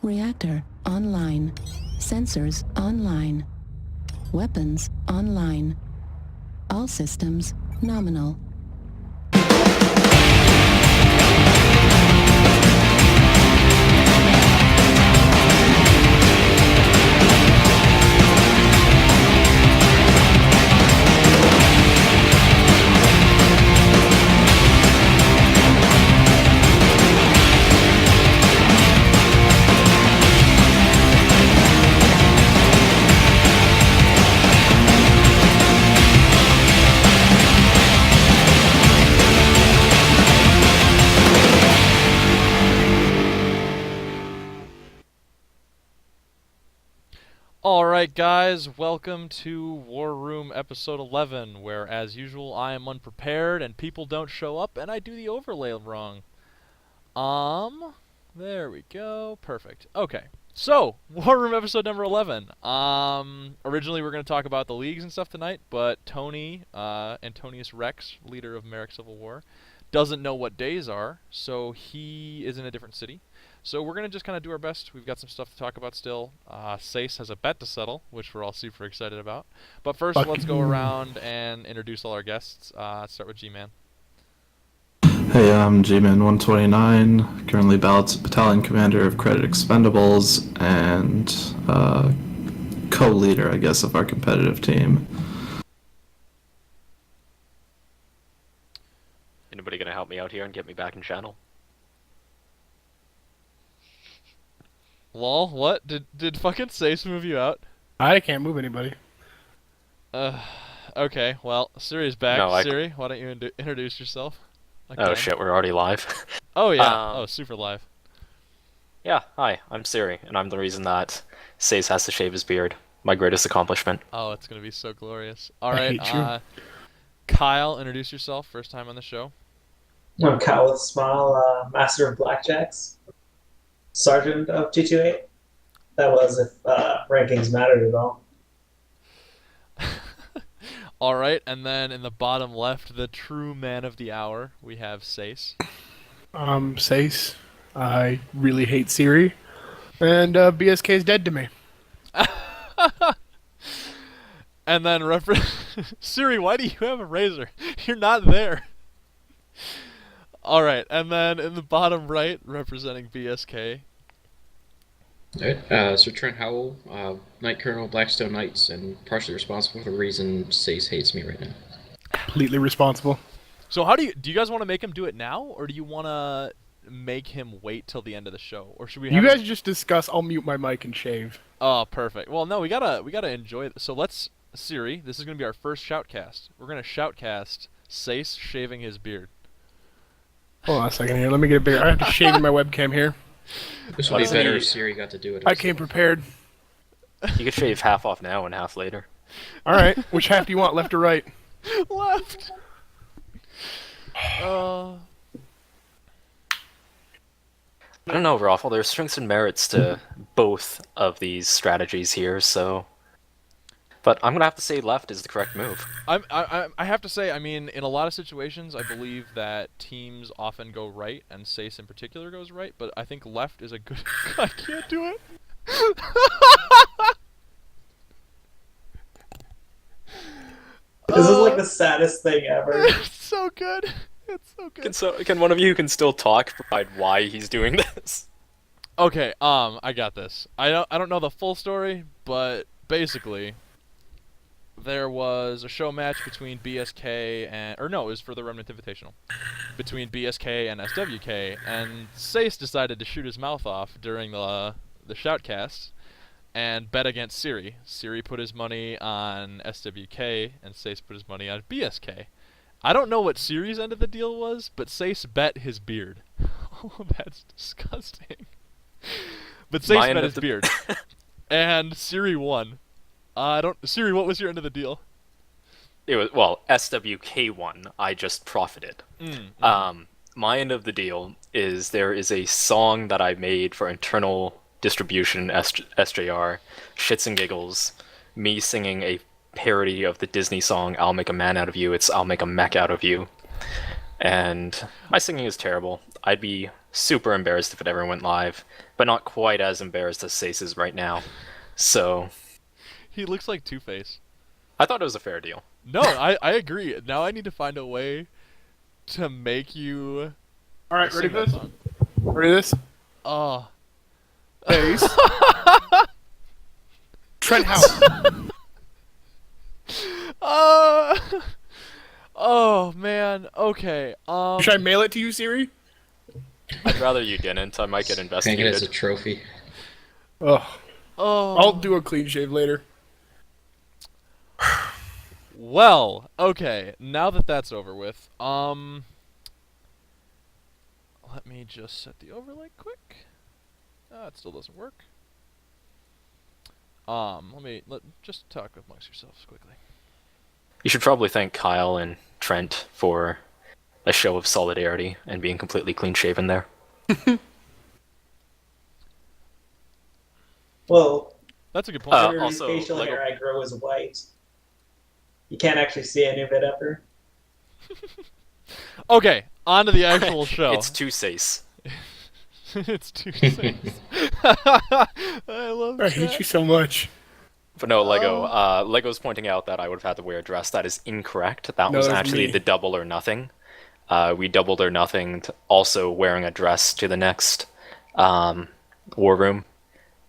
Reactor online. Sensors online. Weapons online. All systems nominal. Alright guys, welcome to War Room episode 11, where as usual I am unprepared and people don't show up and I do the overlay wrong. There we go, perfect. Okay, so, War Room episode number 11. Originally we were going to talk about the leagues and stuff tonight, but Tony, Antonius Rex, leader of Merrick Civil War, doesn't know what days are, so he is in a different city. So we're going to just kind of do our best. We've got some stuff to talk about still. Sace has a bet to settle, which we're all super excited about. But first, let's go around and introduce all our guests. Let's start with G-Man. Hey, I'm G-Man 129, currently Battalion Commander of Credit Expendables, and co-leader, I guess, of our competitive team. Anybody gonna help me out here and get me back in channel? Lol, what? Did fucking Sace move you out? I can't move anybody. Okay, well, Siri's back. No, Siri, why don't you introduce yourself? Oh shit, we're already live. Oh yeah, super live. Yeah, hi, I'm Siri, and I'm the reason that Sace has to shave his beard. My greatest accomplishment. Oh, it's gonna be so glorious. I Alright, hate you. Kyle, introduce yourself, first time on the show. I'm Kyle with a Smile, Master of Blackjacks, Sergeant of 228. That was if rankings mattered at all. Alright, and then in the bottom left, the true man of the hour, we have Sace. Sace. I really hate Siri. And BSK is dead to me. And then Siri, why do you have a razor? You're not there. Alright, and then in the bottom right, representing BSK. Alright, Sir Trent Howell, Knight Colonel, Blackstone Knights, and partially responsible for the reason Sace hates me right now. Completely responsible. So how do you guys want to make him do it now, or do you want to make him wait till the end of the show? Or should we have You guys just discuss, I'll mute my mic and shave. Oh, perfect. Well, no, we gotta enjoy it. So let's, Siri, this is gonna be our first shoutcast. We're gonna shoutcast Sace shaving his beard. Hold on a second here, let me get a bigger. I have to shave in my webcam here. This would be better if Siri got to do it. I came prepared. You could shave half off now and half later. Alright, which half do you want, left or right? Left. I don't know, Raffle, there's strengths and merits to both of these strategies here, so... But I'm gonna have to say left is the correct move. I have to say, I mean, in a lot of situations, I believe that teams often go right, and Sace in particular goes right, but I think left is a good... I can't do it! This is like the saddest thing ever. It's so good! It's so good. Can one of you who can still talk provide why he's doing this? Okay, I got this. I don't know the full story, but basically... There was a show match between BSK and... Or no, it was for the Remnant Invitational. Between BSK and SWK, and Sace decided to shoot his mouth off during the shoutcast and bet against Siri. Siri put his money on SWK, and Sace put his money on BSK. I don't know what Siri's end of the deal was, but Sace bet his beard. Oh, that's disgusting. But Sace bet his beard. And Siri won. Siri, what was your end of the deal? It was, well, SWK won. I just profited. My end of the deal is there is a song that I made for internal distribution SJR, Shits and Giggles, me singing a parody of the Disney song I'll Make a Man Out of You. It's I'll Make a Mech Out of You. And my singing is terrible. I'd be super embarrassed if it ever went live, but not quite as embarrassed as Sace is right now. So He looks like Two-Face. I thought it was a fair deal. No, I agree. Now I need to find a way to make you. All right, ready sing for that this? song. Ready for this? Oh. Face. Trent House. Oh man. Okay. Should I mail it to you, Siri? I'd rather you didn't. I might get Hang it as a investigated. trophy. Oh, Oh. I'll do a clean shave later. Well, okay. Now that that's over with, let me just set the overlay quick. It still doesn't work. Just talk amongst yourselves quickly. You should probably thank Kyle and Trent for a show of solidarity and being completely clean-shaven there. Well, That's a good point. every also, facial Lego- hair I grow is white. You can't actually see any of it ever. Okay, on to the actual show. It's two Sace. It's too safe. I love I that. hate you so much. But no, Lego's pointing out that I would have had to wear a dress. That is incorrect. That No, was that's actually me. the double or nothing. We doubled or nothing, also wearing a dress to the next war room.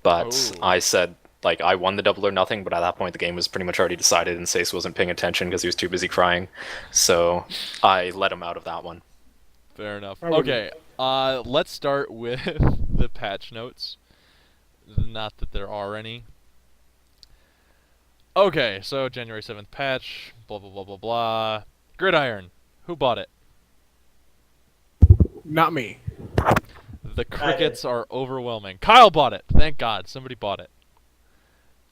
But Oh. I said, like, I won the double or nothing, but at that point the game was pretty much already decided and Sace wasn't paying attention because he was too busy crying. So I let him out of that one. Fair enough. I wouldn't. Okay, let's start with the patch notes. Not that there are any. Okay, so January 7th patch, blah blah blah blah blah. Gridiron, who bought it? Not me. The crickets are overwhelming. Kyle bought it. Thank God, somebody bought it.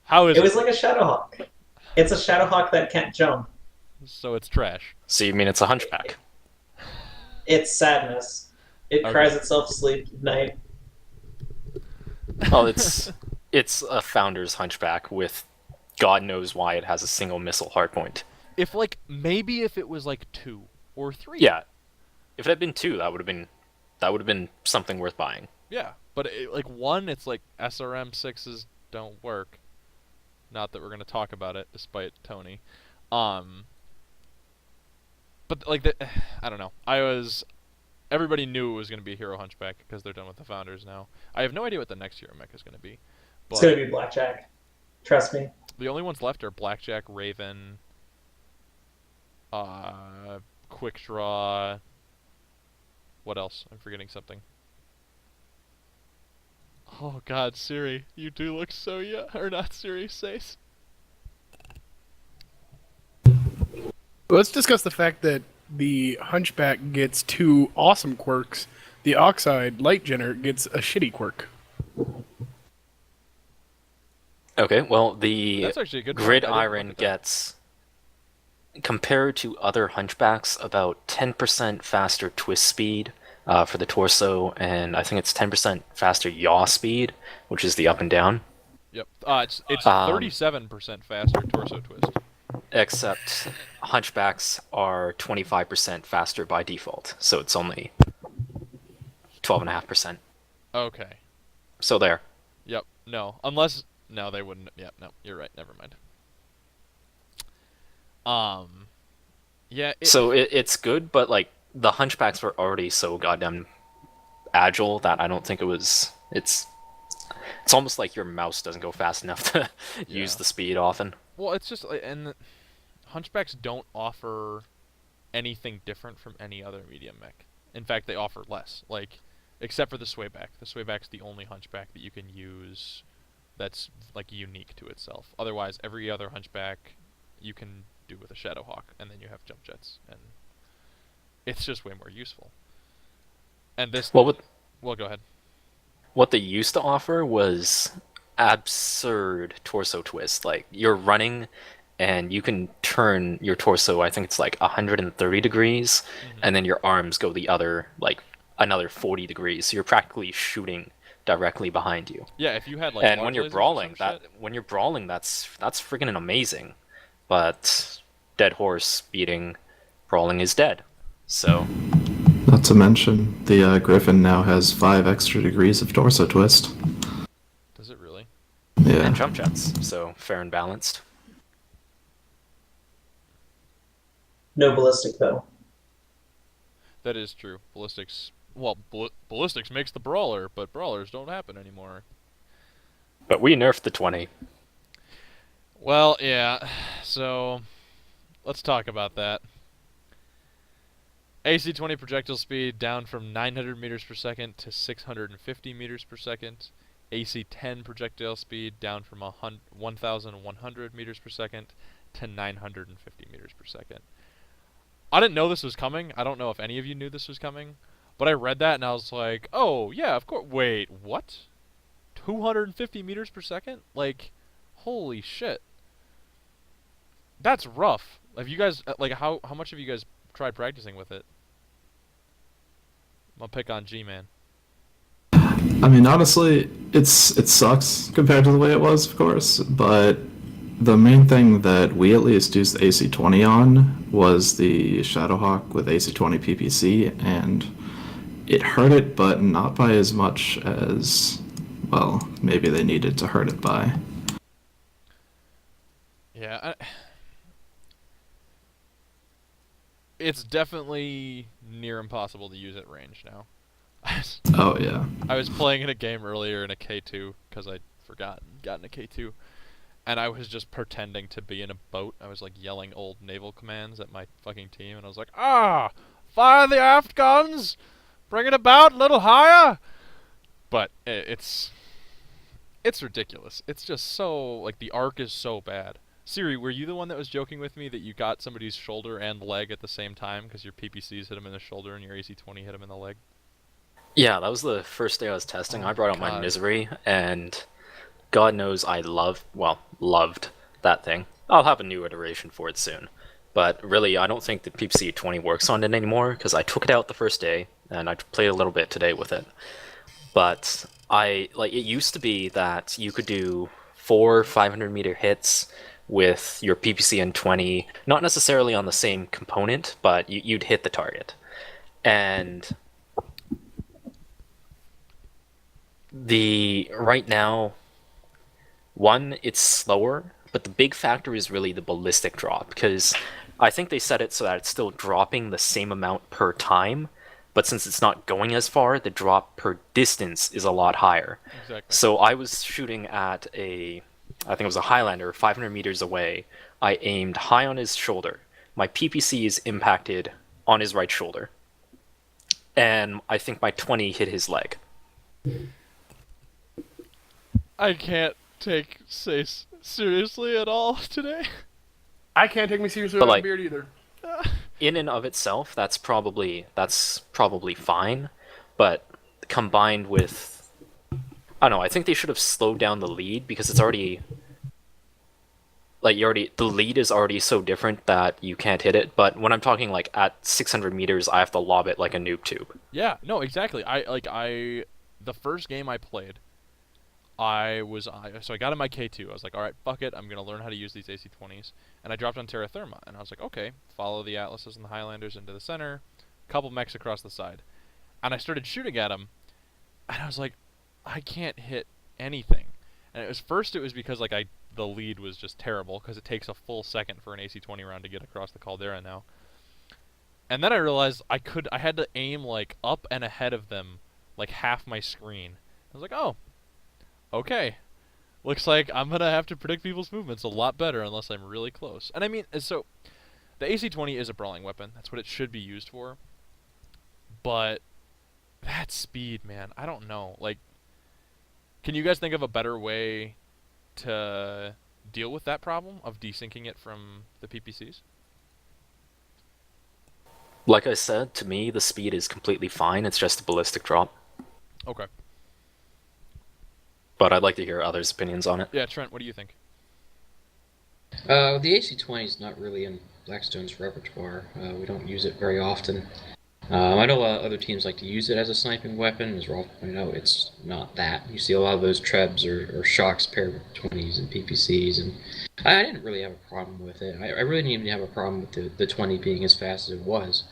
How is It it? was like a Shadowhawk. It's a Shadowhawk that can't jump. So it's trash. So you mean it's a hunchback? It's sadness. It Okay. cries itself to sleep at night. Well, it's a founder's hunchback with God knows why it has a single missile hardpoint. If maybe if it was like 2 or 3. Yeah, if it had been 2, that would have been something worth buying. Yeah, but like 1, it's like SRM 6s don't work. Not that we're gonna talk about it, despite Tony. But like I don't know. Everybody knew it was gonna be a hero hunchback because they're done with the founders now. I have no idea what the next hero mech is gonna be. But It's gonna be Blackjack. Trust me. the only ones left are Blackjack, Raven, Quick Draw. What else? I'm forgetting something. Oh God, Siri, you do look so young. Or not Siri, Sace. Let's discuss the fact that the Hunchback gets 2 awesome quirks. The Oxide Light Jenner gets a shitty quirk. Okay, well, the That's actually a good point. I didn't Gridiron look at that. gets, compared to other hunchbacks, about 10% faster twist speed for the torso, and I think it's 10% faster yaw speed, which is the up and down. Yep. It's 37% faster torso twist. Except hunchbacks are 25% faster by default, so it's only 12.5%. Okay. So there. Yep. No. No, they wouldn't. Yeah. No. You're right. Never mind. Yeah. So it's good, but like the hunchbacks were already so goddamn agile that I don't think it was. It's almost like your mouse doesn't go fast enough to use Yeah. the speed often. Well, it's just and hunchbacks don't offer anything different from any other medium mech. In fact, they offer less. Like, except for the swayback. The swayback's the only hunchback that you can use that's like unique to itself. Otherwise, every other hunchback you can do with a Shadowhawk, and then you have jump jets, and it's just way more useful. And this. Well, Go ahead. what they used to offer was absurd torso twist. Like you're running and you can turn your torso, I think it's like 130 degrees, and then your arms go the other, like another 40 degrees. So you're practically shooting directly behind you. Yeah, if you had like. And water when you're lasers or brawling, some shit- that's freaking amazing. But dead horse beating brawling is dead. So That's to mention, the Griffin now has 5 extra degrees of torso twist. Does it really? Yeah. And jump jets, so fair and balanced. No ballistic though. That is true. Ballistics. Well, ballistics makes the brawler, but brawlers don't happen anymore. But we nerfed the 20. Well, yeah. So, let's talk about that. AC-20 projectile speed down from 900 meters per second to 650 meters per second. AC-10 projectile speed down from 1,100 meters per second to 950 meters per second. I didn't know this was coming. I don't know if any of you knew this was coming. But I read that and I was like, oh, yeah, of course. Wait, what? 250 meters per second? Like, holy shit. That's rough. Have you guys, like, how much have you guys tried practicing with it? I'll pick on G-Man. I mean, honestly, it sucks compared to the way it was, of course, but the main thing that we at least used the AC-20 on was the Shadowhawk with AC-20 PPC, and it hurt it, but not by as much as, well, maybe they needed to hurt it by. Yeah, it's definitely near impossible to use at range now. Oh, yeah. I was playing in a game earlier in a K2, because I'd gotten a K2, and I was just pretending to be in a boat. I was like yelling old naval commands at my fucking team, and I was like, fire the aft guns! Bring it about a little higher! But it's ridiculous. It's just so, like, the arc is so bad. Siri, were you the one that was joking with me that you got somebody's shoulder and leg at the same time because your PPCs hit him in the shoulder and your AC-20 hit him in the leg? Yeah, that was the first day I was testing. Oh I brought out my God. Misery, and God knows I loved that thing. I'll have a new iteration for it soon. But really, I don't think the PPC 20 works on it anymore, because I took it out the first day, and I played a little bit today with it. But it used to be that you could do 4 500-meter hits with your PPC and 20, not necessarily on the same component, but you'd hit the target. And right now, one, it's slower, but the big factor is really the ballistic drop, because I think they set it so that it's still dropping the same amount per time, but since it's not going as far, the drop per distance is a lot higher. Exactly. So I was shooting at I think it was a Highlander, 500 meters away. I aimed high on his shoulder. My PPC is impacted on his right shoulder. And I think my 20 hit his leg. I can't take Sace seriously at all today. I can't take me seriously But, with like, a beard either. In and of itself, that's probably fine. But combined with, I don't know, I think they should have slowed down the lead, because it's already, the lead is already so different that you can't hit it. But when I'm talking like at 600 meters, I have to lob it like a noob tube. Yeah, no, exactly. The first game I played, so I got in my K2. I was like, all right, fuck it, I'm gonna learn how to use these AC-20s, and I dropped on Terra Therma, and I was like, okay, follow the Atlases and the Highlanders into the center, couple mechs across the side, and I started shooting at them, and I was like, I can't hit anything, and it was because the lead was just terrible, because it takes a full second for an AC-20 round to get across the caldera now, and then I realized I had to aim like up and ahead of them, like half my screen. I was like, oh. Okay, looks like I'm gonna have to predict people's movements a lot better unless I'm really close. And I mean, so the AC-20 is a brawling weapon. That's what it should be used for. But that speed, man, I don't know. Like, can you guys think of a better way to deal with that problem of desyncing it from the PPCs? Like I said, to me, the speed is completely fine. It's just a ballistic drop. Okay. But I'd like to hear others' opinions on it. Yeah, Trent, what do you think? The AC-20 is not really in Blackstone's repertoire. We don't use it very often. I know other teams like to use it as a sniping weapon. As Rolf pointed out, it's not that. You see a lot of those trebs or shocks paired with 20s and PPCs, and I didn't really have a problem with it. I really didn't even have a problem with the 20 being as fast as it was.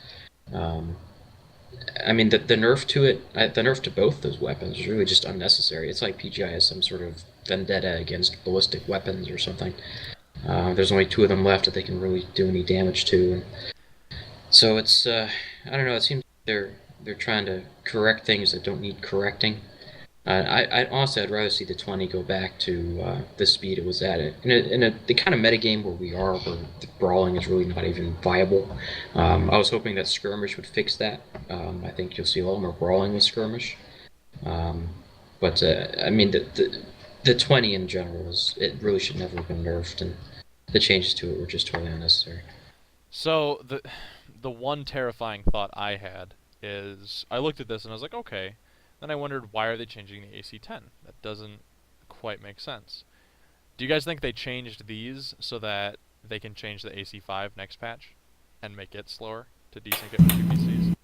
I mean, the nerf to it, the nerf to both those weapons is really just unnecessary. It's like PGI has some sort of vendetta against ballistic weapons or something. There's only 2 of them left that they can really do any damage to, and so it's I don't know. It seems they're trying to correct things that don't need correcting. I honestly, I'd rather see the 20 go back to the speed it was at. The kind of metagame where we are, where the brawling is really not even viable. I was hoping that skirmish would fix that. I think you'll see a lot more brawling with skirmish. But I mean, the 20 in general it really should never have been nerfed, and the changes to it were just totally unnecessary. So the one terrifying thought I had is I looked at this and I was like, okay. Then I wondered, why are they changing the AC-10? That doesn't quite make sense. Do you guys think they changed these so that they can change the AC-5 next patch and make it slower to desync it with PPCs?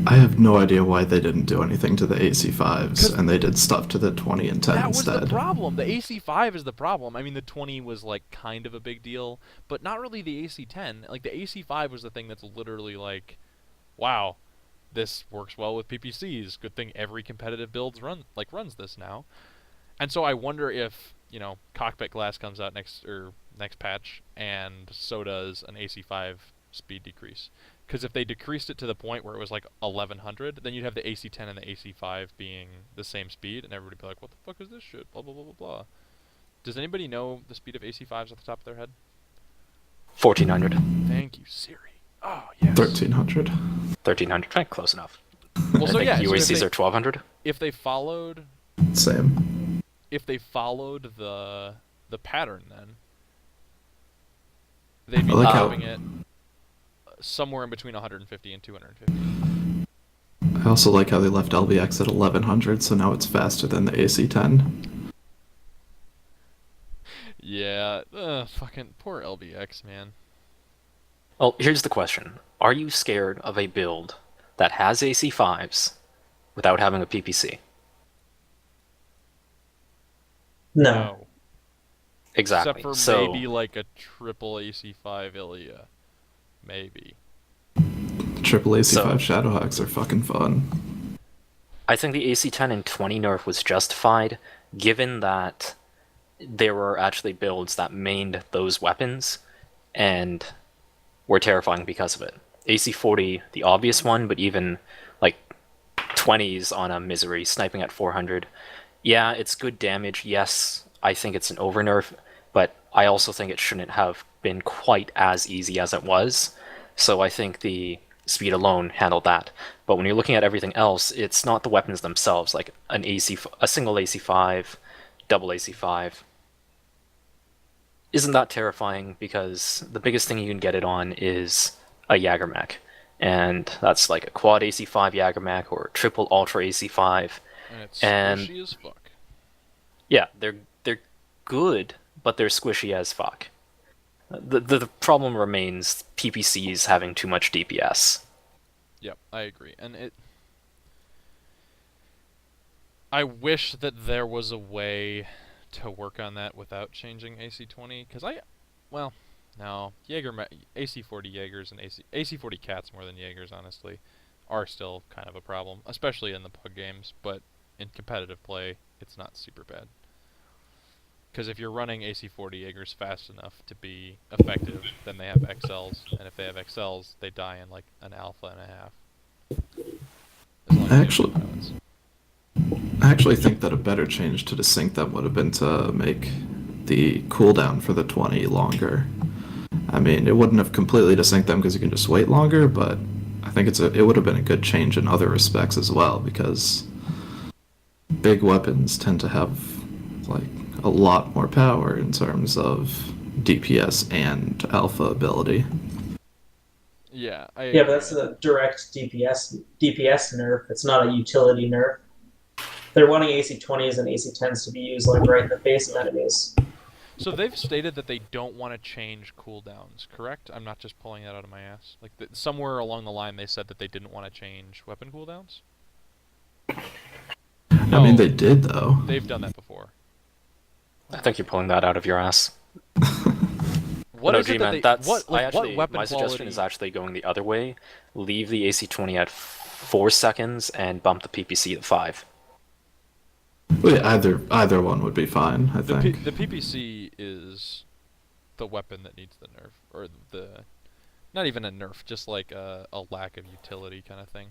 I have no idea why they didn't do anything to the AC-5s, and they did stuff to the 20 and 10 that was instead. the problem. The AC-5 is the problem. I mean, the 20 was, like, kind of a big deal, but not really the AC-10. Like, the AC-5 was the thing that's literally like, wow, this works well with PPCs. Good thing every competitive build runs this now. And so I wonder if, Cockpit Glass comes out next patch, and so does an AC-5 speed decrease. Because if they decreased it to the point where it was like 1100, then you'd have the AC-10 and the AC-5 being the same speed, and everybody would be like, what the fuck is this shit? Blah, blah, blah, blah, blah. Does anybody know the speed of AC-5s off the top of their head? 1400. Thank you, Siri. Oh, yes. 1300. 1300. Close enough. Well, I so think yeah, UACs are 1200. If they followed Same. the pattern, then they'd be I like how- dropping it somewhere in between 150 and 250. I also like how they left LBX at 1100, so now it's faster than the AC-10. Yeah, fucking poor LBX, man. Well, here's the question. Are you scared of a build that has AC5s without having a PPC? No. Exactly. Except for so, maybe like a triple AC5 Ilya. Maybe. Triple AC-5 So- Shadowhawks are fucking fun. I think the AC10 and 20 nerf was justified, given that there were actually builds that mained those weapons and were terrifying because of it. AC40, the obvious one, but even like 20s on a Misery, sniping at 400. Yeah, it's good damage. Yes, I think it's an over nerf, but I also think it shouldn't have been quite as easy as it was. So I think the speed alone handled that. But when you're looking at everything else, it's not the weapons themselves, like a single AC5, double AC5. Isn't that terrifying? Because the biggest thing you can get it on is a Jagermech. And that's like a quad AC5 Jagermech or a triple ultra AC5. And it's And- squishy as fuck. Yeah, they're good, but they're squishy as fuck. The problem remains PPCs having too much DPS. Yep, I agree. And I wish that there was a way to work on that without changing AC20, because no, AC40 Jaegers and AC40 Cats more than Jaegers, honestly, are still kind of a problem, especially in the pug games, but in competitive play, it's not super bad. Because if you're running AC40 Jaegers fast enough to be effective, then they have XLs, and if they have XLs, they die in like an alpha and a half. As long as they have Actually- pilots. I actually think that a better change to the sync that would have been to make the cooldown for the 20 longer. I mean, it wouldn't have completely desynced them because you can just wait longer, but I think it would have been a good change in other respects as well, because big weapons tend to have like a lot more power in terms of DPS and alpha ability. Yeah, I Yeah, but that's a direct DPS nerf. It's not a utility nerf. They're wanting AC20s and AC10s to be used like right in the face of enemies. So they've stated that they don't want to change cooldowns, correct? I'm not just pulling that out of my ass. Like somewhere along the line, they said that they didn't want to change weapon cooldowns. I mean, they did though. They've done that before. I think you're pulling that out of your ass. What no, is it that G-Man, they? that's What like, what my weapon suggestion quality? is actually going the other way. Leave the AC-20 at 4 seconds and bump the PPC to 5. Well, either one would be fine, I The think. the PPC is the weapon that needs the nerf, or the not even a nerf, just like a lack of utility kind of thing.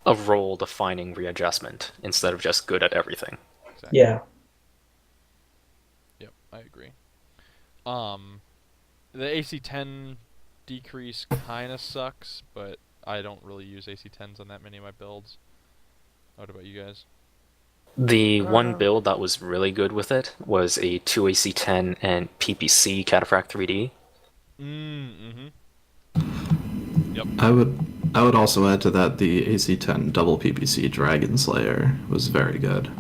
A role-defining readjustment instead of just good at everything. Exactly. Yeah. Yep, I agree. The AC-10 decrease kind of sucks, but I don't really use AC-10s on that many of my builds. What about you guys? The one build that was really good with it was a 2AC-10 and PPC Cataphract 3D. Mm-hmm. I would also add to that the AC-10 double PPC Dragon Slayer was very good.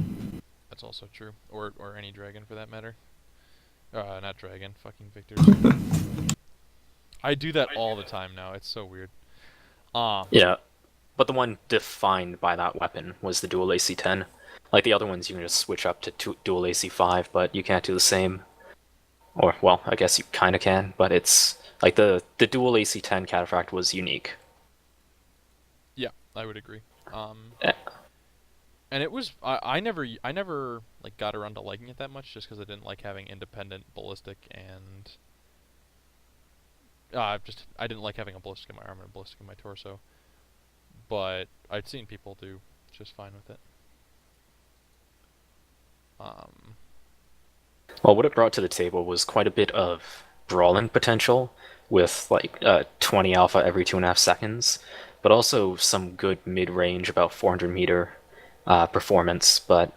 That's also true. Or any dragon for that matter. Not dragon, fucking victors. I do that all the time now. It's so weird. Yeah, but the one defined by that weapon was the dual AC-10. Like the other ones, you can just switch up to dual AC-5, but you can't do the same. Or, well, I guess you kind of can, but it's like the dual AC-10 Cataphract was unique. Yeah, I would agree. Eh. And it was I never like got around to liking it that much just because I didn't like having independent ballistic and I didn't like having a ballistic in my arm and a ballistic in my torso. But I'd seen people do just fine with it. Well, what it brought to the table was quite a bit of brawling potential, with like 20 alpha every 2.5 seconds, but also some good mid-range, about 400 meter performance. But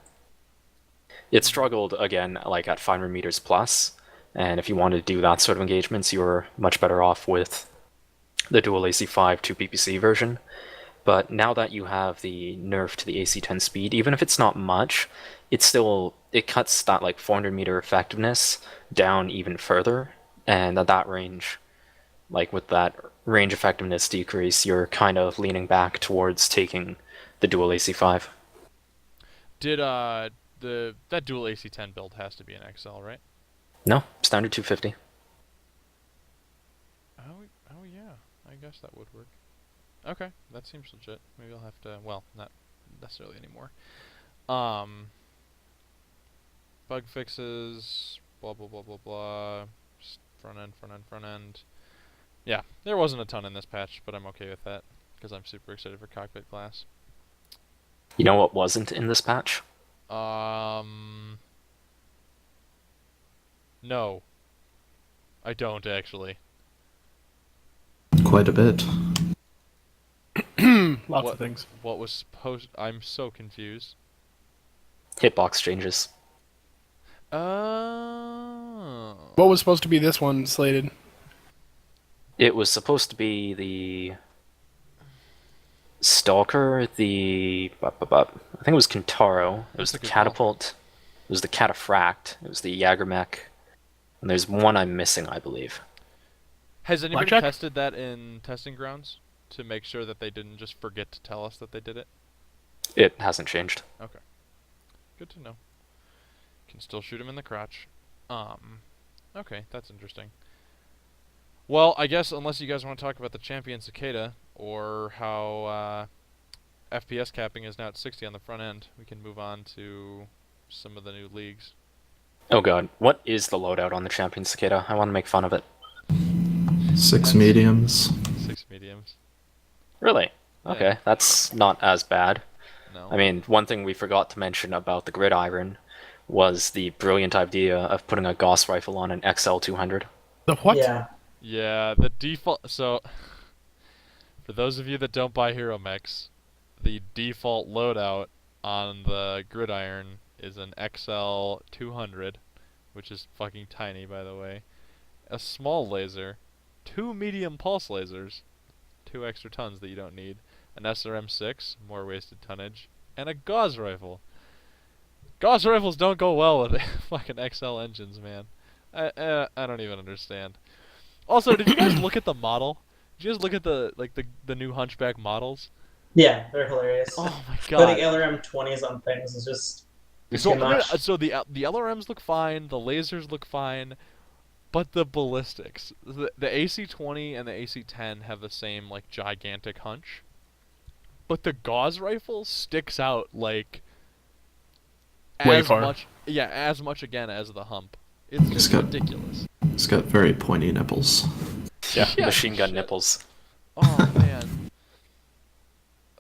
it struggled again, like at 500 meters plus. And if you wanted to do that sort of engagements, you were much better off with the dual AC-5 2 PPC version. But now that you have the nerf to the AC-10 speed, even if it's not much, it cuts that like 400 meter effectiveness down even further. And at that range, like with that range effectiveness decrease, you're kind of leaning back towards taking the dual AC-5. Did that dual AC-10 build has to be an XL, right? No, standard 250. Oh yeah, I guess that would work. Okay, that seems legit. Maybe I'll have to. Well, not necessarily anymore. Bug fixes. Blah blah blah blah blah. Just front end. Yeah, there wasn't a ton in this patch, but I'm okay with that because I'm super excited for cockpit glass. You know what wasn't in this patch? No. I don't actually. Quite a bit. Lots of things. What was supposed? I'm so confused. Hitbox changes. Oh. What was supposed to be this one slated? It was supposed to be the Stalker, I think it was Kintaro, it was That's a the good Catapult, it was the Cataphract, it was the Jagermech, and there's one I'm missing, I believe. Has anybody Blackjack? tested that in testing grounds to make sure that they didn't just forget to tell us that they did it? It hasn't changed. Okay. Good to know. Can still shoot him in the crotch. Okay, that's interesting. Well, I guess unless you guys want to talk about the Champion Cicada or how FPS capping is now at 60 on the front end, we can move on to some of the new leagues. Oh god, what is the loadout on the Champion Cicada? I want to make fun of it. 6 mediums. 6 mediums. Really? Okay, Yeah. that's not as bad. No. I mean, one thing we forgot to mention about the Gridiron was the brilliant idea of putting a Gauss rifle on an XL200. The what? Yeah. Yeah, the default. So, for those of you that don't buy Hero Mechs, the default loadout on the Gridiron is an XL 200, which is fucking tiny, by the way. A small laser, 2 medium pulse lasers, 2 extra tons that you don't need, an SRM-6, more wasted tonnage, and a Gauss rifle. Gauss rifles don't go well with fucking XL engines, man. I don't even understand. Also, did you guys look at the model? Did you guys look at the new Hunchback models? Yeah, they're hilarious. Oh my Putting god. LRM 20s on things is just So, too much. so the LRMs look fine, the lasers look fine. But the ballistics, the AC-20 and the AC-10 have the same like gigantic hunch, but the Gauss rifle sticks out like Way as far. much, yeah, as much again as the hump. It's just ridiculous. It's got very pointy nipples. Yeah, Yeah, machine gun shit. nipples. Oh man.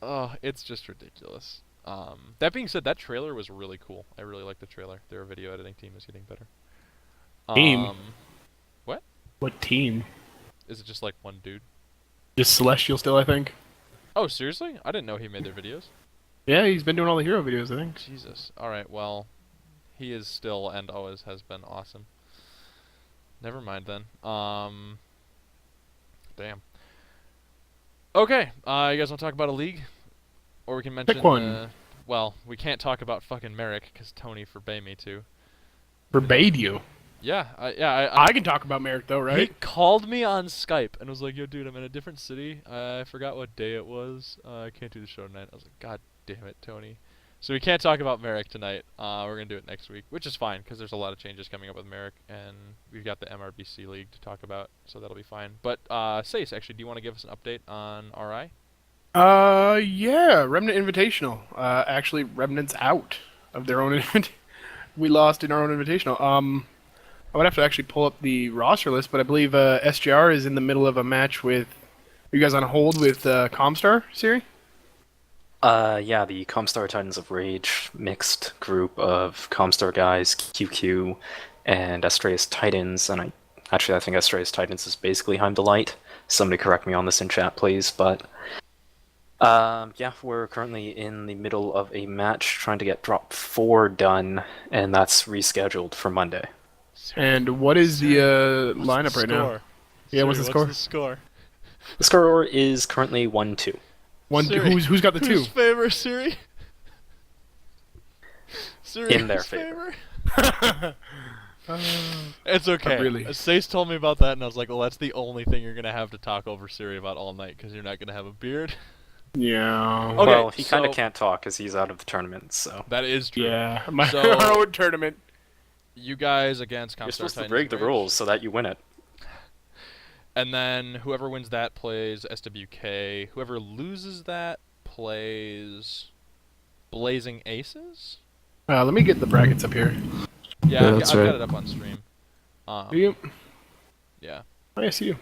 Oh, it's just ridiculous. That being said, that trailer was really cool. I really liked the trailer. Their video editing team is getting better. Team? What? What team? Is it just like one dude? Just Celestial still, I think. Oh, seriously? I didn't know he made their videos. Yeah, he's been doing all the hero videos, I think. Jesus. Alright, well, he is still and always has been awesome. Never mind then. Damn. Okay, you guys want to talk about a league? Or we can mention... Pick one. Well, we can't talk about fucking Merrick, because Tony forbade me to. Forbade you. Yeah, I can talk about Merrick, though, right? He called me on Skype and was like, "Yo, dude, I'm in a different city. I forgot what day it was. I can't do the show tonight." I was like, "God damn it, Tony." So we can't talk about Merrick tonight. We're gonna do it next week, which is fine because there's a lot of changes coming up with Merrick, and we've got the MRBC league to talk about, so that'll be fine. But Sace, actually, do you want to give us an update on RI? Yeah, Remnant Invitational. Actually, Remnant's out of their own we lost in our own Invitational. I would have to actually pull up the roster list, but I believe SGR is in the middle of a match with... Are you guys on hold with Comstar, Siri? Yeah, the Comstar Titans of Rage mixed group of Comstar guys, QQ, and Astraeus Titans, and I think Astraeus Titans is basically Heimdallite. Somebody correct me on this in chat, please, but... yeah, we're currently in the middle of a match trying to get Drop 4 done, and that's rescheduled for Monday. And what is the lineup right now? Yeah, what's the score? What's the score? The score is currently 1-2. Siri, Who's got the two? Whose favor, Siri? Siri, In their whose favor. It's okay. Really? Sace told me about that, and I was like, well, that's the only thing you're going to have to talk over Siri about all night, because you're not going to have a beard. Yeah. Okay, Well, he kind of so- can't talk because he's out of the tournament, so... That is true. Yeah, So- our own tournament. You guys against Comstar You're supposed to Titans break the Rage. rules so that you win it. And then whoever wins that plays SWK. Whoever loses that plays Blazing Aces? Let me get the brackets up here. Yeah, Yeah, I've that's got right. it up on stream. Yep. Yeah. I see you.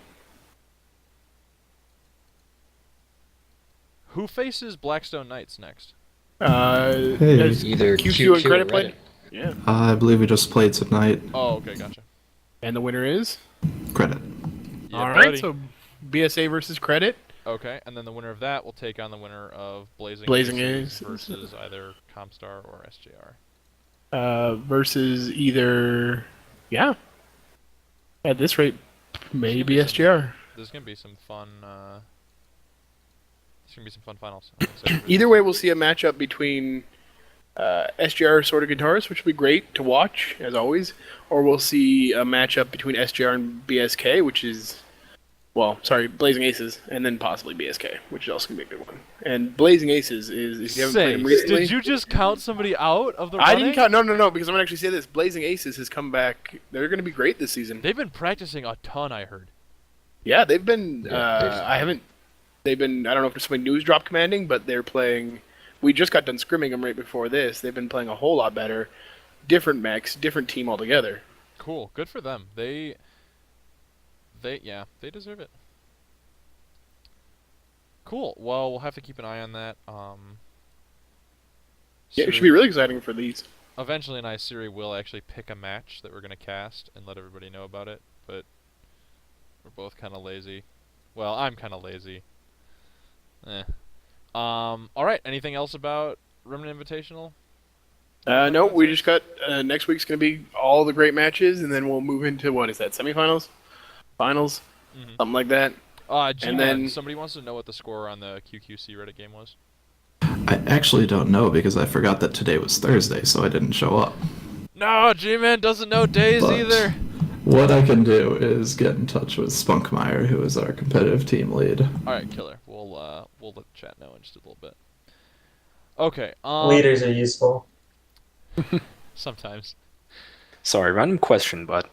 Who faces Blackstone Knights next? Hey. has Either QQ and or Credit Reddit. played? Yeah. I believe we just played tonight. Oh, okay, gotcha. And the winner is? Credit. Yeah, All right, buddy. so BSA versus Credit. Okay, and then the winner of that will take on the winner of Blazing Aces. versus either Comstar or SJR. Versus either... Yeah. At this rate, maybe There's SGR. There's gonna be some fun. There's gonna be some fun finals. I'm excited for Either this. way, we'll see a matchup between SGR Sword of Guitarist, which will be great to watch, as always, or we'll see a matchup between SGR and BSK, which is, well, sorry, Blazing Aces, and then possibly BSK, which is also going to be a good one. And Blazing Aces is, if you haven't played him Sace, recently... did you just count somebody out of the I running? didn't count, no, because I'm going to actually say this. Blazing Aces has come back. They're going to be great this season. They've been practicing a ton, I heard. Yeah, they've been, Yeah, they've been, I don't know if there's somebody news drop commanding, but they're playing... We just got done scrimming them right before this. They've been playing a whole lot better. Different mechs, different team altogether. Cool, good for them. They deserve it. Cool. Well, we'll have to keep an eye on that. Yeah, it should be really exciting for these. Eventually, Siri will actually pick a match that we're gonna cast and let everybody know about it. But we're both kind of lazy. Well, I'm kind of lazy. All right. Anything else about Remnant Invitational? No, we just got next week's going to be all the great matches, and then we'll move into what is that? Semifinals, finals, something like that. G-Man, then- somebody wants to know what the score on the QQC Reddit game was. I actually don't know because I forgot that today was Thursday, so I didn't show up. No, G-Man doesn't know days But either. what I can do is get in touch with Spunkmeyer, who is our competitive team lead. All right, killer. We'll let the chat know in just a little bit. Okay. Leaders are useful. Sometimes. Sorry, random question, but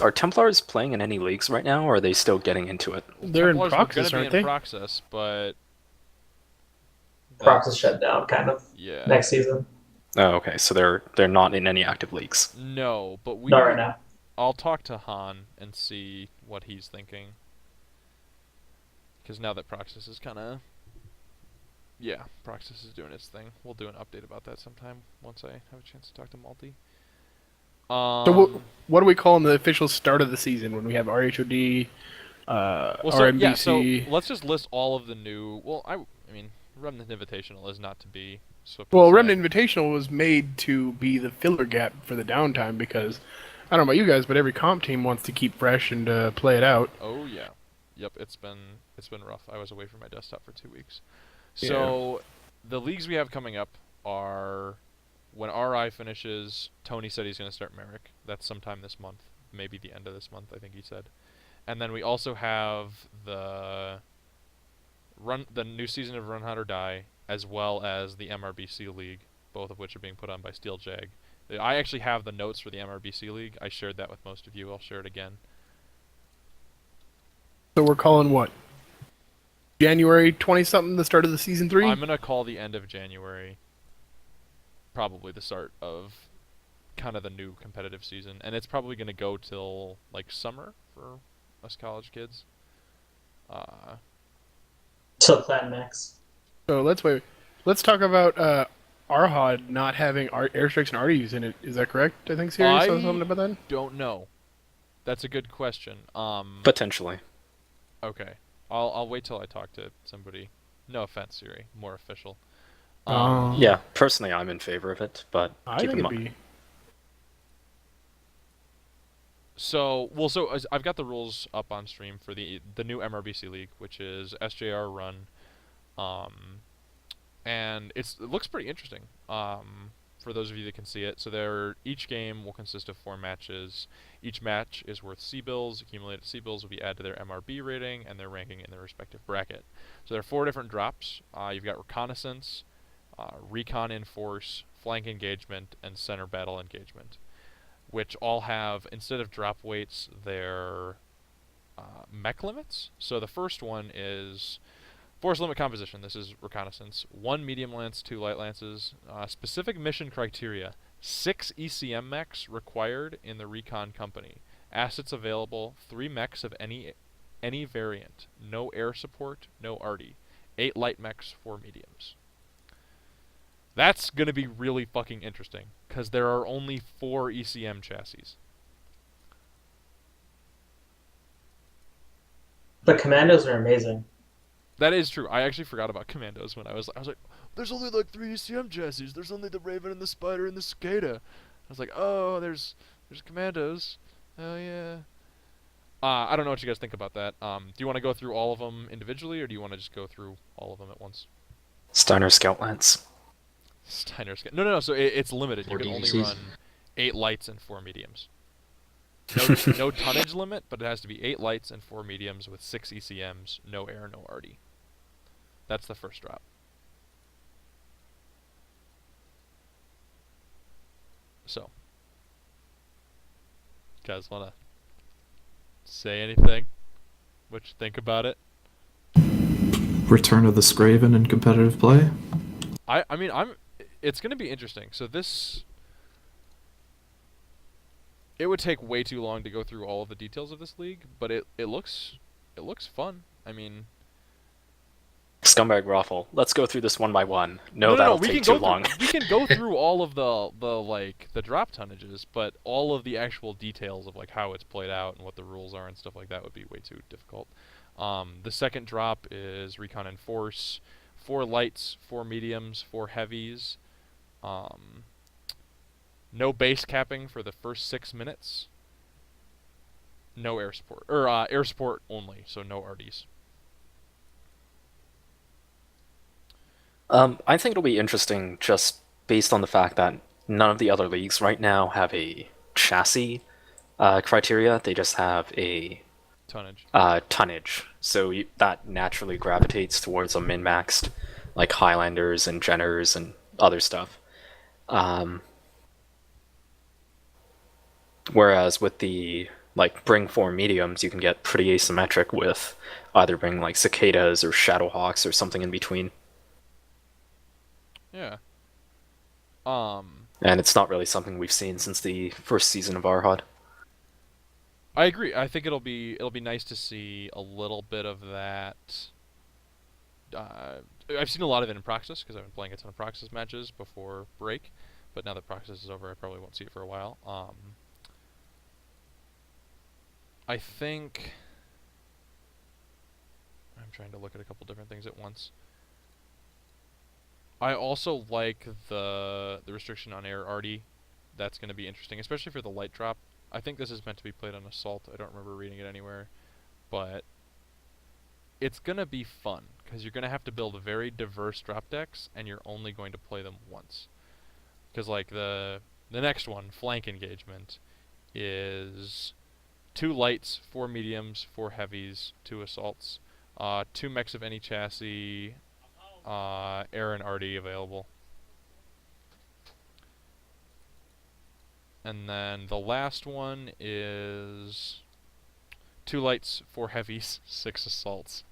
Are Templars playing in any leagues right now, or are they still getting into it? They're in Templars were Proxys, gonna aren't be in they? Proxys, but Prox is that's- shut down, kind of, Yeah. next season. Oh, okay, so they're not in any active leagues. No, but Not right now. I'll talk to Han and see what he's thinking. Because now that Proxys is kind of... Yeah, Proxys is doing its thing. We'll do an update about that sometime once I have a chance to talk to Multi. So what do we call the official start of the season when we have RHOD, RMBC? Yeah, so let's just list all of the new... Well, I mean, Remnant Invitational is not to be... Well, Remnant Invitational was made to be the filler gap for the downtime because, I don't know about you guys, but every comp team wants to keep fresh and play it out. Oh, yeah. Yep, it's been rough. I was away from my desktop for 2 weeks. So, the leagues we have coming up are... When RI finishes, Tony said he's going to start Merrick. That's sometime this month. Maybe the end of this month, I think he said. And then we also have the new season of Run Hot or Die, as well as the MRBC League, both of which are being put on by Steel Jag. I actually have the notes for the MRBC League. I shared that with most of you. I'll share it again. So we're calling what? January 20-something, the start of the season 3? I'm going to call the end of January probably the start of kind of the new competitive season. And it's probably going to go till, like, summer for us college kids. Till Clan Max. So let's talk about Arhod not having airstrikes and arties in it. Is that correct? I think Siri said something about that. Don't know. That's a good question. Potentially. Okay. I'll wait till I talk to somebody. No offense, Siri. More official. Yeah, personally, I'm in favor of it, but I keep think in it'd mind. be. So I've got the rules up on stream for the new MRBC League, which is SJR Run, and it looks pretty interesting. For those of you that can see it, so each game will consist of 4 matches. Each match is worth C-bills. Accumulated C-bills will be added to their MRB rating and their ranking in their respective bracket. So there are 4 different drops. You've got Reconnaissance, Recon in Force, Flank Engagement, and Center Battle Engagement, which all have, instead of drop weights, their mech limits. So the first one is Force Limit Composition. This is Reconnaissance. 1 Medium Lance, 2 Light Lances. Specific mission criteria. 6 ECM mechs required in the Recon Company. Assets available, 3 mechs of any variant. No air support, no arty. 8 light mechs, 4 mediums. That's going to be really fucking interesting, because there are only 4 ECM chassis. The commandos are amazing. That is true. I actually forgot about commandos when I was like, there's only like 3 ECM chassis. There's only the Raven and the Spider and the Cicada. I was like, oh, there's commandos. Oh yeah. I don't know what you guys think about that. Do you want to go through all of them individually, or do you want to just go through all of them at once? Steiner Scout Lance. Steiner Scout. No. So it's limited. You can only run 8 lights and 4 mediums. No tonnage limit, but it has to be 8 lights and 4 mediums with 6 ECMs, no air, no arty. That's the first drop. So, you guys want to say anything? What you think about it? Return of the Scraven in competitive play. I mean, it's going to be interesting. So it would take way too long to go through all of the details of this league, but it looks fun. I mean, Scumbag Raffle. Let's go through this one by one. No, that'll take too long. We can go through all of the drop tonnages, but all of the actual details of like how it's played out and what the rules are and stuff like that would be way too difficult. The second drop is Recon and Force, 4 lights, 4 mediums, 4 heavies. No base capping for the first 6 minutes. No air support, or air support only, so no RDs. I think it'll be interesting just based on the fact that none of the other leagues right now have a chassis criteria. They just have a tonnage. So that naturally gravitates towards a min-maxed, like Highlanders and Jenners and other stuff. Whereas with the like bring 4 mediums, you can get pretty asymmetric with either bring like cicadas or shadowhawks or something in between. Yeah. And it's not really something we've seen since the first season of Arhod. I agree. I think it'll be nice to see a little bit of that. I've seen a lot of it in Proxys because I've been playing a ton of Proxys matches before break, but now that Proxys is over, I probably won't see it for a while. I think I'm trying to look at a couple different things at once. I also like the restriction on air arty. That's going to be interesting, especially for the light drop. I think this is meant to be played on Assault. I don't remember reading it anywhere, but it's going to be fun because you're going to have to build very diverse drop decks, and you're only going to play them once. Because like the next one, Flank Engagement, is 2 lights, 4 mediums, 4 heavies, 2 assaults, 2 mechs of any chassis, air and RD available. And then the last one is 2 lights, 4 heavies, 6 assaults.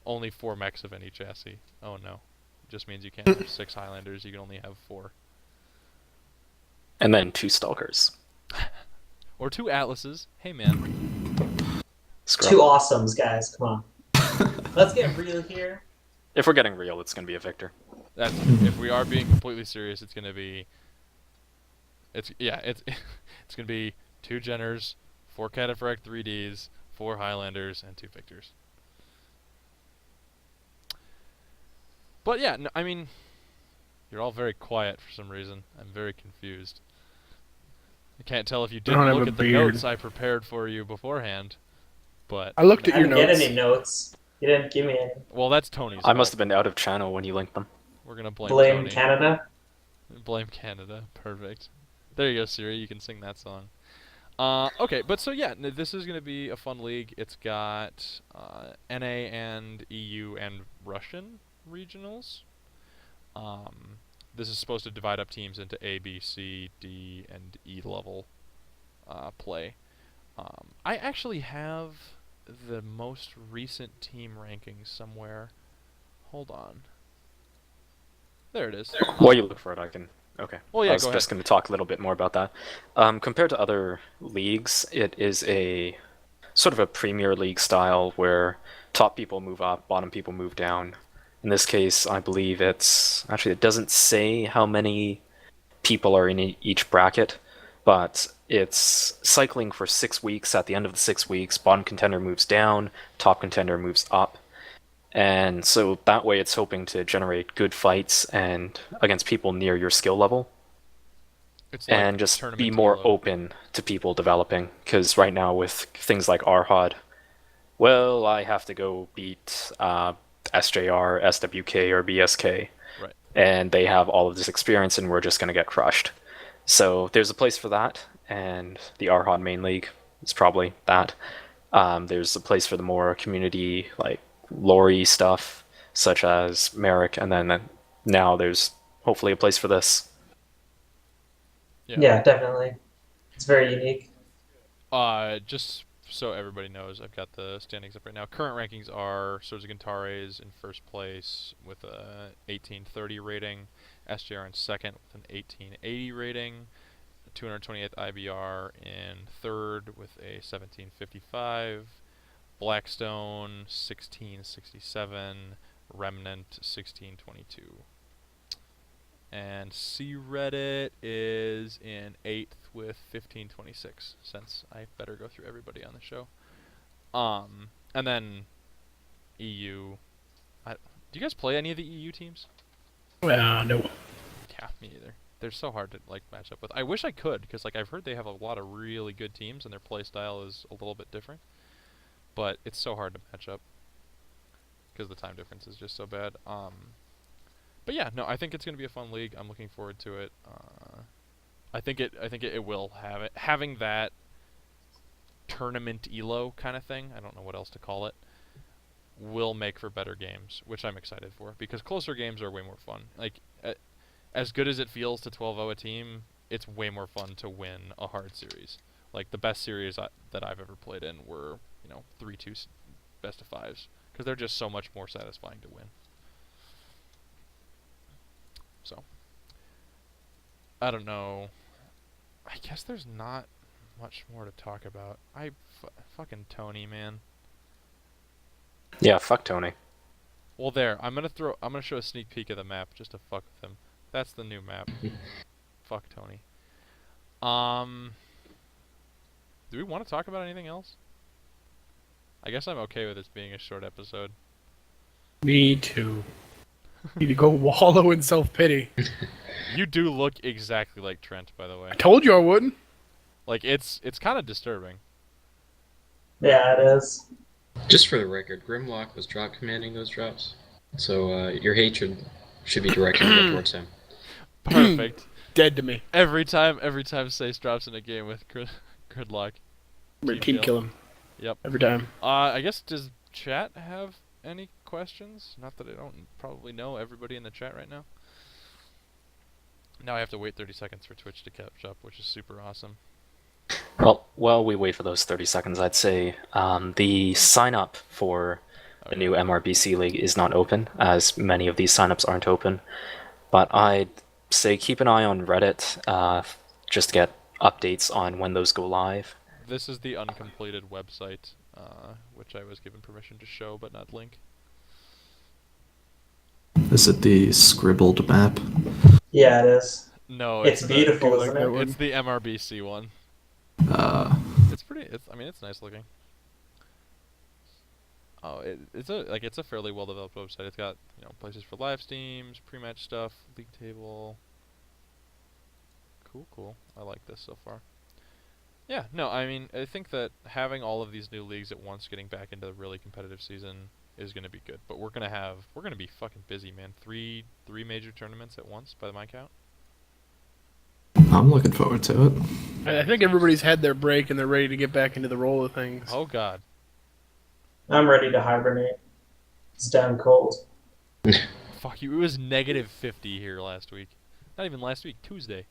Only 4 mechs of any chassis. Oh no. It just means you can't have 6 Highlanders, you can only have 4. And then 2 stalkers. Or 2 Atlases. Hey man. Scrub. 2 awesomes, guys. Come on. Let's get real here. If we're getting real, it's going to be a Victor. That's if we are being completely serious, it's gonna be it's gonna be 2 Jenners, 4 Cataphract 3Ds, 4 Highlanders, and 2 Victors. But yeah, no, I mean, you're all very quiet for some reason. I'm very confused. I can't tell if you didn't look at the notes I prepared for you beforehand, but I looked at I your didn't notes. get any notes. You didn't give me any. well, that's Tony's I must fault. have been out of channel when you linked them. We're gonna blame Blame Tony. Canada. Blame Canada. Perfect. There you go, Siri. You can sing that song. Okay, but so yeah, this is going to be a fun league. It's got NA and EU and Russian regionals. This is supposed to divide up teams into A, B, C, D, and E level play. I actually have the most recent team rankings somewhere. Hold on. There it is. While you look for it, I can... Okay. Well, yeah, I was go just ahead. going to talk a little bit more about that. Compared to other leagues, it is a sort of a Premier League style where top people move up, bottom people move down. In this case, I believe it's... Actually, it doesn't say how many people are in each bracket, but it's cycling for 6 weeks. At the end of the 6 weeks, bottom contender moves down, top contender moves up. And so that way it's hoping to generate good fights and against people near your skill level. It's like And just be tournament more elo. open to people developing. Because right now with things like Arhod, well, I have to go beat SJR, SWK, or BSK. Right. And they have all of this experience and we're just going to get crushed. So there's a place for that, and the Arhod main league is probably that. There's a place for the more community, like, lore stuff, such as Merrick, and then now there's hopefully a place for this. Yeah, definitely. It's very unique. Just so everybody knows, I've got the standings up right now. Current rankings are Sorza Gintares in first place with a 1830 rating, SJR in second with an 1880 rating, 228th IBR in third with a 1755, Blackstone 1667, Remnant 1622. And C Reddit is in 8th with 1526, since I better go through everybody on the show. And then EU. Do you guys play any of the EU teams? No. Yeah, me either. They're so hard to like match up with. I wish I could, because like I've heard they have a lot of really good teams and their play style is a little bit different. But it's so hard to match up because the time difference is just so bad. But yeah, no, I think it's gonna be a fun league. I'm looking forward to it. I think it will have it. Having that tournament elo kind of thing, I don't know what else to call it, will make for better games, which I'm excited for, because closer games are way more fun. Like, as good as it feels to 12-0 a team, it's way more fun to win a hard series. Like the best series that I've ever played in were 3-2 best of fives because they're just so much more satisfying to win. So I don't know. I guess there's not much more to talk about. Fucking Tony, man. Yeah, fuck Tony. Well, there. I'm gonna show a sneak peek of the map just to fuck with him. That's the new map. Fuck Tony. Do we want to talk about anything else? I guess I'm okay with this being a short episode. Me too. Need to go wallow in self-pity. You do look exactly like Trent, by the way. I told you I wouldn't. Like it's kind of disturbing. Yeah, it is. Just for the record, Grimlock was drop commanding those drops, so your hatred should be directed towards him. Perfect. Dead to me. Every time Sace drops in a game with Gridlock. Team kill him. Yep. Every time. I guess, does chat have any questions? Not that I don't probably know everybody in the chat right now. Now I have to wait 30 seconds for Twitch to catch up, which is super awesome. Well, while we wait for those 30 seconds, I'd say the sign-up for the new MRBC League is not open, as many of these sign-ups aren't open. But I'd say keep an eye on Reddit, just to get updates on when those go live. This is the uncompleted website, which I was given permission to show but not link. Is it the scribbled map? Yeah, it is. No, It's beautiful, isn't it? It's the MRBC one. It's pretty. I mean, it's nice looking. Oh, it's a fairly well developed website. It's got places for live streams, pre-match stuff, league table. Cool. I like this so far. Yeah, no, I mean, I think that having all of these new leagues at once, getting back into the really competitive season, is gonna be good. But we're gonna be fucking busy, man. Three major tournaments at once, by my count. I'm looking forward to it. I think everybody's had their break and they're ready to get back into the roll of things. Oh god. I'm ready to hibernate. It's damn cold. Fuck you. It was -50 here last week. Not even last week. Tuesday.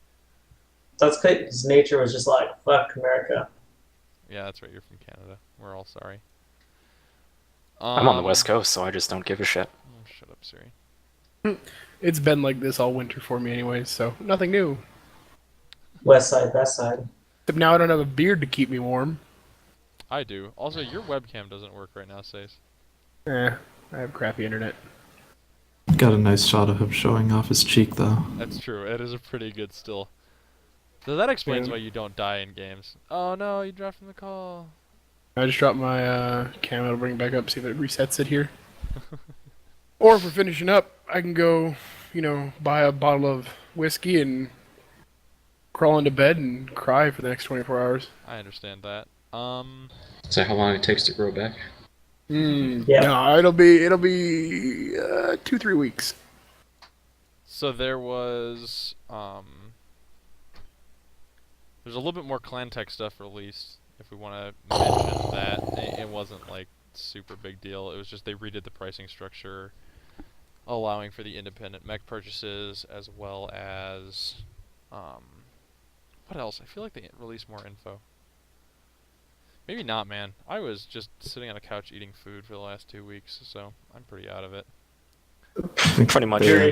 That's because nature was just like, fuck America. Yeah, that's right. You're from Canada. We're all sorry. I'm on the West Coast, so I just don't give a shit. Oh, shut up, Siri. It's been like this all winter for me anyways, so nothing new. West side, best side. Except now I don't have a beard to keep me warm. I do. Also, your webcam doesn't work right now, Sace. I have crappy internet. Got a nice shot of him showing off his cheek, though. That's true. It is a pretty good still. So that explains Yeah. why you don't die in games. Oh no, you dropped from the call. I just dropped my cam. I'll bring it back up, see if it resets it here. Or if we're finishing up, I can go, buy a bottle of whiskey and crawl into bed and cry for the next 24 hours. I understand that. Is that how long it takes to grow back? Yeah. No, it'll be 2-3 weeks. So there was there's a little bit more clan tech stuff released. If we want to mention that, it wasn't like super big deal. It was just they redid the pricing structure, allowing for the independent mech purchases as well as what else? I feel like they released more info. Maybe not, man. I was just sitting on a couch eating food for the last 2 weeks, so I'm pretty out of it. Pretty much Very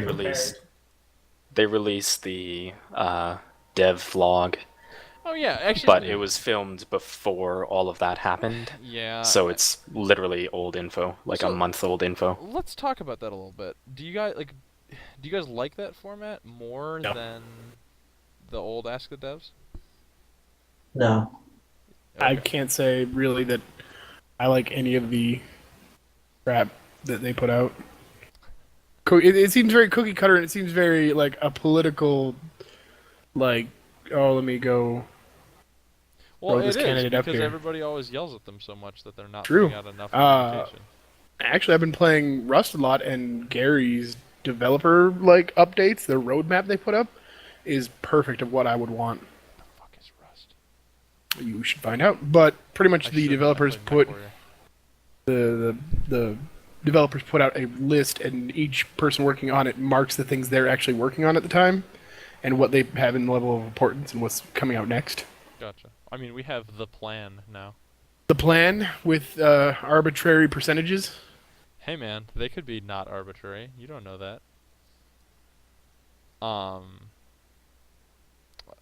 they released the dev vlog, Oh yeah, actually. but it was filmed before all of that happened. Yeah. So it's literally old info, like a month old info. Let's talk about that a little bit. Do you guys like that format more than the old Ask the Devs? No. I Okay. can't say really that I like any of the crap that they put out. It seems very cookie cutter, and it seems very like a political, let me go. Well, throw it this is candidate up because here. everybody always yells at them so much that they're not True. putting out enough Uh, communication. Actually, I've been playing Rust a lot, and Gary's developer updates, the roadmap they put up, is perfect of what I would want. What the fuck is Rust? You should find out. But pretty much I the shouldn't. I developers played put MechWarrior. the developers put out a list, and each person working on it marks the things they're actually working on at the time, and what they have in level of importance and what's coming out next. Gotcha. I mean, we have the plan now. The plan with arbitrary percentages. Hey man, they could be not arbitrary. You don't know that.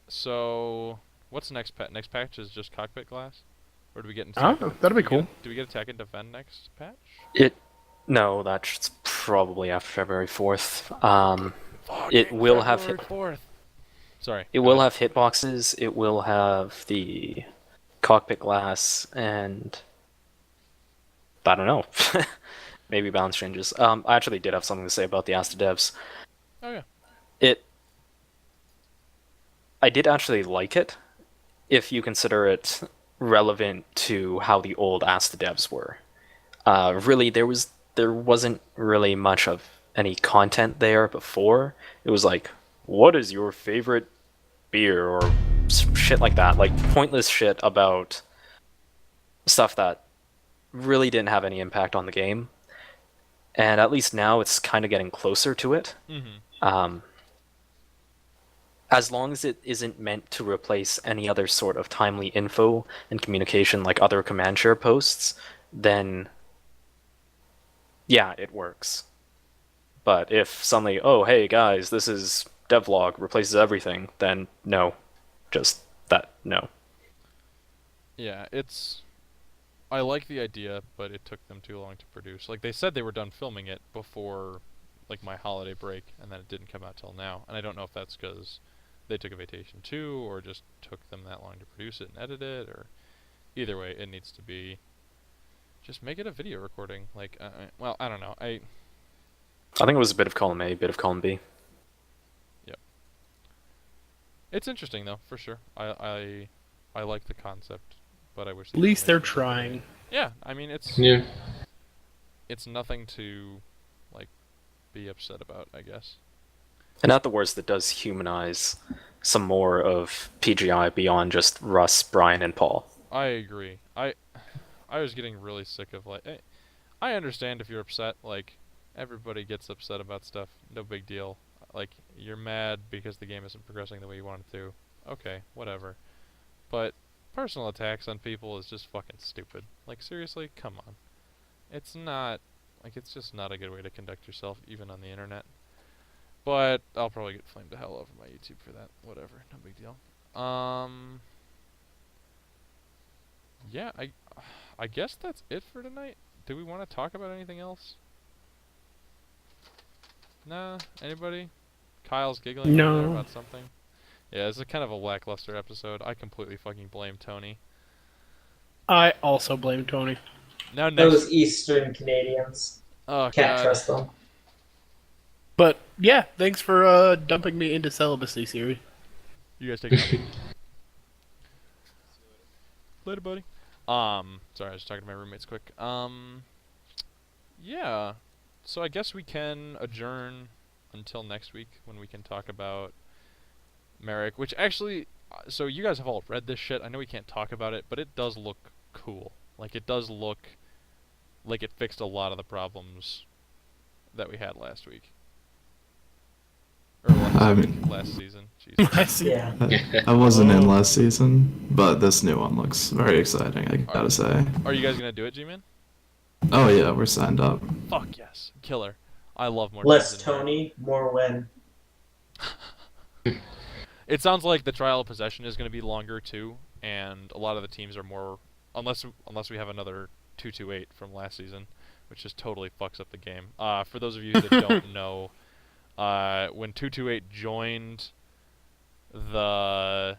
So what's next patch? Next patch is just cockpit glass, or do we get into? Oh, that'd be cool. Do we get attack and defend next patch? No, that's probably after February 4th. It Fucking will have February 4th. Sorry. It will have hitboxes. It will have the cockpit glass, and I don't know, maybe balance changes. I actually did have something to say about the Asta devs. Oh yeah. I did actually like it, if you consider it relevant to how the old Asta devs were. Really, there wasn't really much of any content there before. It was like, what is your favorite beer, or shit like that, like pointless shit about stuff that really didn't have any impact on the game. And at least now it's kind of getting closer to it. Mm-hmm. As long as it isn't meant to replace any other sort of timely info and communication like other command share posts, then yeah, it works. But if suddenly, oh hey guys, this is devlog, replaces everything, then no. Just that, no. Yeah, I like the idea, but it took them too long to produce. Like, they said they were done filming it before, like, my holiday break, and then it didn't come out till now. And I don't know if that's because they took a vacation too, or just took them that long to produce it and edit it, or either way, it needs to be. Just make it a video recording. Like, well, I don't know. I think it was a bit of column A, a bit of column B. Yep. It's interesting though, for sure. I like the concept, but I wish. At least they're trying. Yeah, I mean it's nothing to like be upset about, I guess. And at the worst, it does humanize some more of PGI beyond just Russ, Brian, and Paul. I agree. I was getting really sick of like. I understand if you're upset. Like, everybody gets upset about stuff. No big deal. Like, you're mad because the game isn't progressing the way you want it to. Okay, whatever. But personal attacks on people is just fucking stupid. Like, seriously, come on. It's not, like, it's just not a good way to conduct yourself, even on the internet. But I'll probably get flamed to hell over my YouTube for that. Whatever, no big deal. Yeah, I guess that's it for tonight. Do we want to talk about anything else? Nah, anybody? Kyle's giggling over there about something. Yeah, it's a kind of a lackluster episode. I completely fucking blame Tony. I also blame Tony. Now Those Eastern Canadians. Oh, Can't God. trust them. But yeah, thanks for dumping me into celibacy, Siri. You guys take it. Later, buddy. Sorry, I was talking to my roommates quick. Yeah. So I guess we can adjourn until next week when we can talk about Merrick, which actually, so you guys have all read this shit. I know we can't talk about it, but it does look cool. Like, it does look like it fixed a lot of the problems that we had last week. Or last season. Jesus. Yeah. I wasn't in last season, but this new one looks very exciting, I gotta say. Are you guys gonna do it, G-Man? Oh yeah, we're signed up. Fuck yes. Killer. I love more Less teams in here. Tony, more win. It sounds like the trial of possession is going to be longer too, and a lot of the teams are more, unless we have another 228 from last season, which just totally fucks up the game. For those of you that don't know, when 228 joined the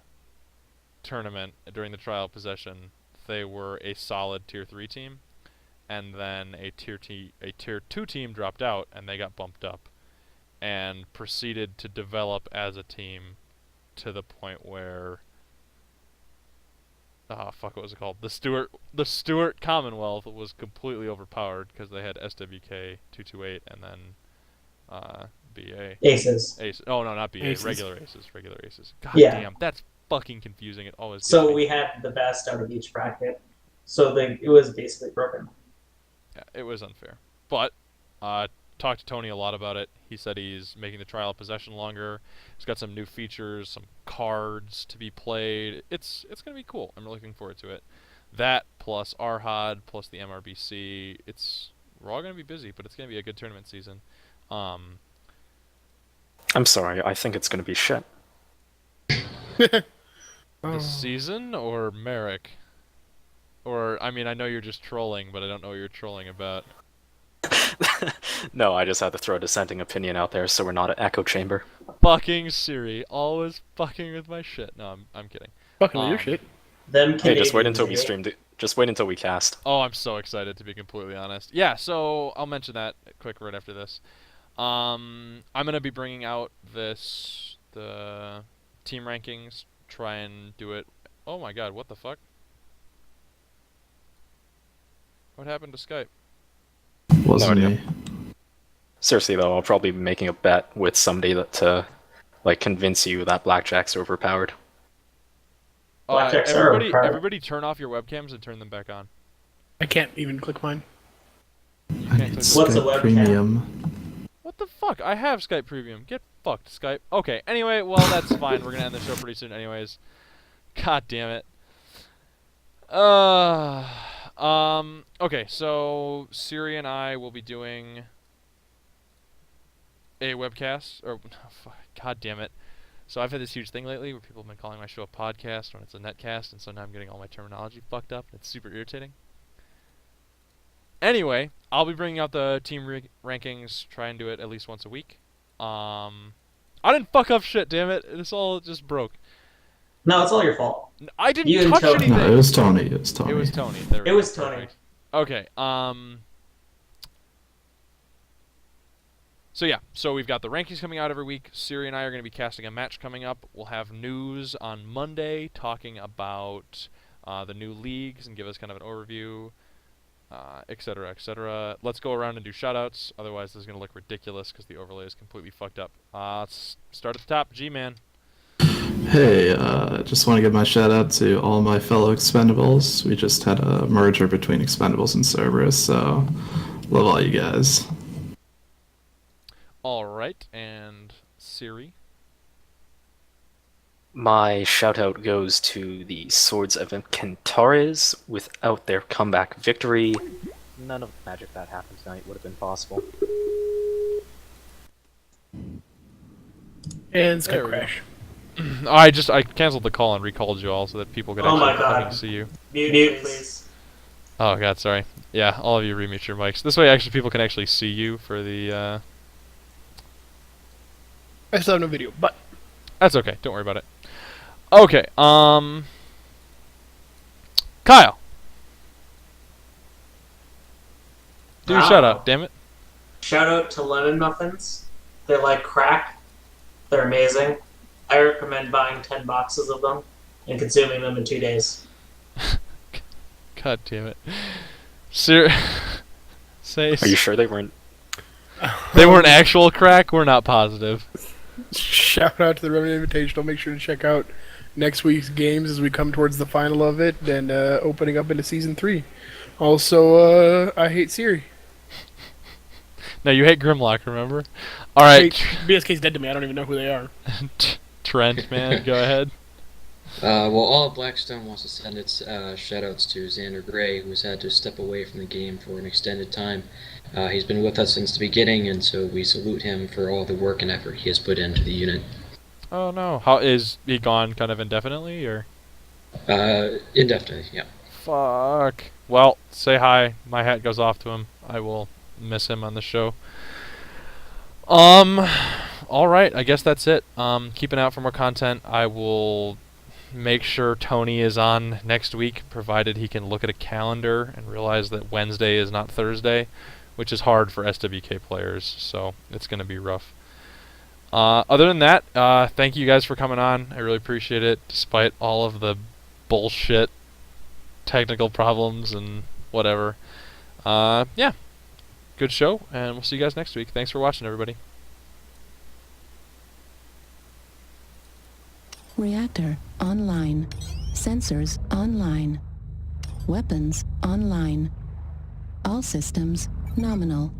tournament during the trial of possession, they were a solid tier 3 team, and then a tier 2 team dropped out, and they got bumped up, and proceeded to develop as a team to the point where, fuck, what was it called? The Stuart Commonwealth was completely overpowered because they had SWK 228 and then BA. Aces. Oh no, not BA. Aces. Regular aces. God Yeah. damn, that's fucking confusing. It always. So gets me. we had the best out of each bracket. So it was basically broken. Yeah, it was unfair. But talked to Tony a lot about it. He said he's making the trial of possession longer. It's got some new features, some cards to be played. It's gonna be cool. I'm really looking forward to it. That plus Arhad plus the MRBC. We're all gonna be busy, but it's gonna be a good tournament season. I'm sorry, I think it's gonna be shit. This season or Merrick? Or I mean, I know you're just trolling, but I don't know what you're trolling about. No, I just had to throw a dissenting opinion out there so we're not an echo chamber. Fucking Siri, always fucking with my shit. No, I'm kidding. Fucking with your shit. Them Hey, just wait Canadians, until we eh? stream. Just wait until we cast. Oh, I'm so excited to be completely honest. Yeah, so I'll mention that quick right after this. I'm gonna be bringing out the team rankings. Try and do it. Oh my God, what the fuck? What happened to Skype? Wasn't No me. idea. Seriously though, I'll probably be making a bet with somebody to like convince you that blackjack's overpowered. Blackjacks are overpowered. Everybody, turn off your webcams and turn them back on. I can't even click mine. I need What's a Skype webcam? Premium. What the fuck? I have Skype Premium. Get fucked, Skype. Okay. Anyway, well that's fine. We're gonna end the show pretty soon, anyways. God damn it. Okay, so Siri and I will be doing a webcast, or God damn it. So I've had this huge thing lately where people have been calling my show a podcast when it's a netcast, and so now I'm getting all my terminology fucked up, and it's super irritating. Anyway, I'll be bringing out the team rankings, try and do it at least once a week. I didn't fuck up shit, damn it. This all just broke. No, it's all your fault. I didn't You and touch Tony. anything. No, it was Tony. It was Tony. It was Tony. There we It go. was Tony. Perfect. Okay. So yeah, so we've got the rankings coming out every week. Siri and I are going to be casting a match coming up. We'll have news on Monday talking about the new leagues and give us kind of an overview, etc., etc. Let's go around and do shoutouts. Otherwise, this is going to look ridiculous because the overlay is completely fucked up. Let's start at the top. G-Man. Hey, just want to give my shout out to all my fellow Expendables. We just had a merger between Expendables and Cerberus, so love all you guys. All right, and Siri. My shout out goes to the Swords of Encantores. Without their comeback victory, none of the magic that happened tonight would have been possible. And There Skype we go. crash. I canceled the call and recalled you all so that people could Oh my actually God. fucking see you. Mute, please. Oh God, sorry. Yeah, all of you remute your mics. This way, actually, people can actually see you for the. I still have no video, but That's okay. Don't worry about it. Okay. Kyle. Do your Wow. shout out, damn it. Shout out to lemon muffins. They're like crack. They're amazing. I recommend buying 10 boxes of them and consuming them in 2 days. God damn it. Say. Are you sure they weren't? They weren't actual crack. We're not positive. shout out to the Remnant Invitational. Make sure to check out next week's games as we come towards the final of it and opening up into Season 3. Also, I hate Siri. No, you hate Grimlock, remember? All right. BSK's dead to me. I don't even know who they are. Trent, man, go ahead. Well, all of Blackstone wants to send its shoutouts to Xander Gray, who's had to step away from the game for an extended time. He's been with us since the beginning, and so we salute him for all the work and effort he has put into the unit. Oh no, how is he gone? Kind of indefinitely, or? Indefinitely, yeah. Fuck. Well, say hi. My hat goes off to him. I will miss him on the show. All right. I guess that's it. Keep an eye out for more content. I will make sure Tony is on next week, provided he can look at a calendar and realize that Wednesday is not Thursday, which is hard for SWK players. So it's going to be rough. Other than that, thank you guys for coming on. I really appreciate it, despite all of the bullshit technical problems and whatever. Yeah. Good show, and we'll see you guys next week. Thanks for watching, everybody. Reactor online. Sensors online. Weapons online. All systems nominal.